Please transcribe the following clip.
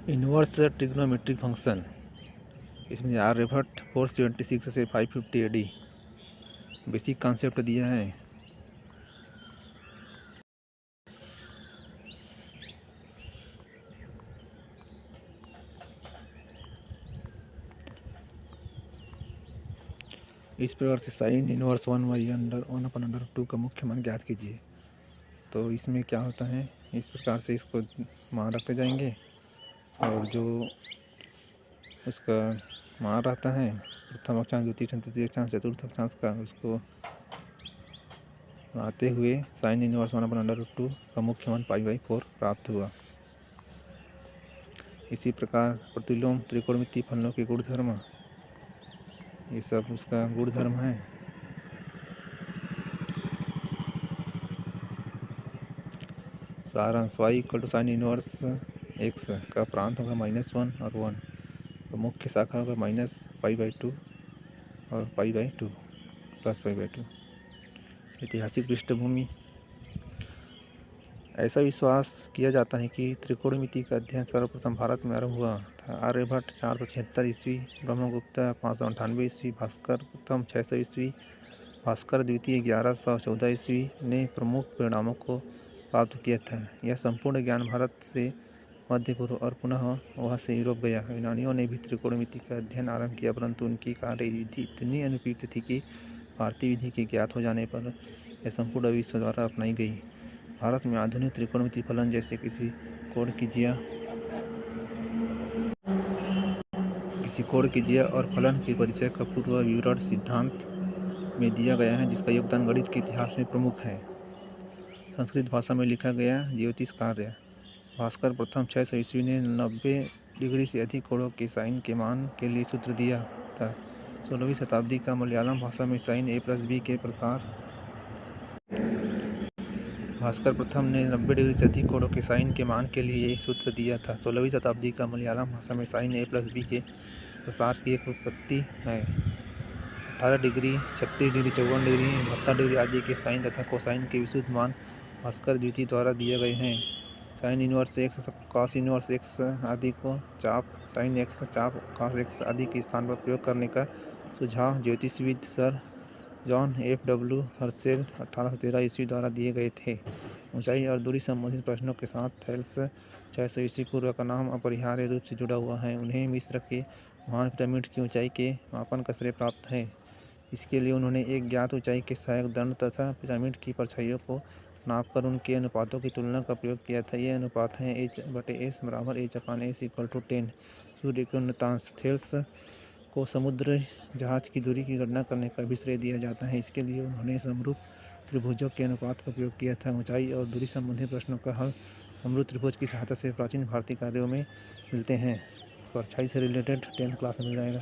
Inverse trigonometric function, इसमें आर्यभट्ट 476 से 550 AD basic concept दिया है। इस प्रकार से साइन इनवर्स 1/(1/√2) का मुख्य मान ज्ञात कीजिए। तो इसमें क्या होता है, इस प्रकार से इसको मान रखते जाएंगे और जो उसका मान रहता है प्रथम अक्षांश, द्वितीय अक्षांश, तृतीय अक्षांश, चतुर्थ अक्षांश का, उसको आते हुए साइन इनवर्स 1/√2 का मुख्य मान π/4 प्राप्त हुआ। इसी प्रकार प्रतिलोम त्रिकोणमितीय फलनों के गुणधर्म, ये सब उसका गुणधर्म है। सारांश y = साइन इनवर्स x का प्रांत होगा -1 और 1, तो मुख्य शाखा होगा -π/2 और π/2 प्लस π/2। ऐतिहासिक पृष्ठभूमि, ऐसा विश्वास किया जाता है कि त्रिकोणमिति का अध्ययन सर्वप्रथम भारत में आरंभ हुआ था। आर्यभट्ट 476 ईस्वी, ब्रह्मगुप्त 598 ईस्वी, भास्कर प्रथम 600 ईस्वी, भास्कर द्वितीय 1114 ईस्वी ने प्रमुख परिणामों को प्राप्त किया था। यह संपूर्ण ज्ञान भारत से मध्य पूर्व और पुनः वहाँ से यूरोप गया। यूनानियों ने भी त्रिकोणमिति का अध्ययन आरंभ किया, परंतु उनकी कार्यविधि इतनी अनुपयुक्त थी कि भारतीय विधि के ज्ञात हो जाने पर यह संपूर्ण विश्व द्वारा अपनाई गई। भारत में आधुनिक त्रिकोणमिति फलन जैसे किसी कोण कीजिए और फलन के परिचय का पूर्व विवरण सिद्धांत में दिया गया है, जिसका योगदान गणित के इतिहास में प्रमुख है। संस्कृत भाषा में लिखा गया ज्योतिष कार्य, भास्कर प्रथम 600 ईस्वी ने 90 डिग्री से अधिक कोणों के साइन के मान के लिए सूत्र दिया था। 16वीं शताब्दी का मलयालम भाषा में साइन a+b के प्रसार, भास्कर प्रथम ने 90 डिग्री से अधिक कोणों के साइन के मान के लिए यह सूत्र दिया था। 16वीं शताब्दी का मलयालम भाषा में साइन a+b के प्रसार की एक उत्पत्ति है। 18 डिग्री, 36 डिग्री, 54 डिग्री, 72 डिग्री आदि के साइन तथा कोसाइन के विशुद्ध मान भास्कर द्वितीय द्वारा दिए गए हैं। Sine inverse x, cos inverse x आदि को चाप साइन x, चाप कॉस x आदि के स्थान पर प्रयोग करने का सुझाव ज्योतिषविद सर जॉन F.W. हर्शेल 1813 ईस्वी द्वारा दिए गए थे। ऊंचाई और दूरी संबंधित प्रश्नों के साथ थेल्स 600 ईस्वी पूर्व का नाम अपरिहार्य रूप से जुड़ा हुआ है। उन्हें मिस्र के महान पिरामिड की ऊंचाई के मापन का श्रेय प्राप्त है। इसके लिए उन्होंने एक ज्ञात ऊंचाई के सहायक दंड तथा पिरामिड की परछाइयों को नापकर उनके अनुपातों की तुलना का प्रयोग किया था। ये अनुपात हैं h/s = h/s = 10। सूर्य के उन्नतांश, थेल्स को समुद्र जहाज की दूरी की गणना करने का भी श्रेय दिया जाता है। इसके लिए उन्होंने समरूप त्रिभुजों के अनुपात का प्रयोग किया था। ऊंचाई और दूरी संबंधी प्रश्नों का हल समरूप त्रिभुज की सहायता से प्राचीन भारतीय कार्यों में मिलते हैं। परछाई से रिलेटेड 10th क्लास में मिल जाएगा।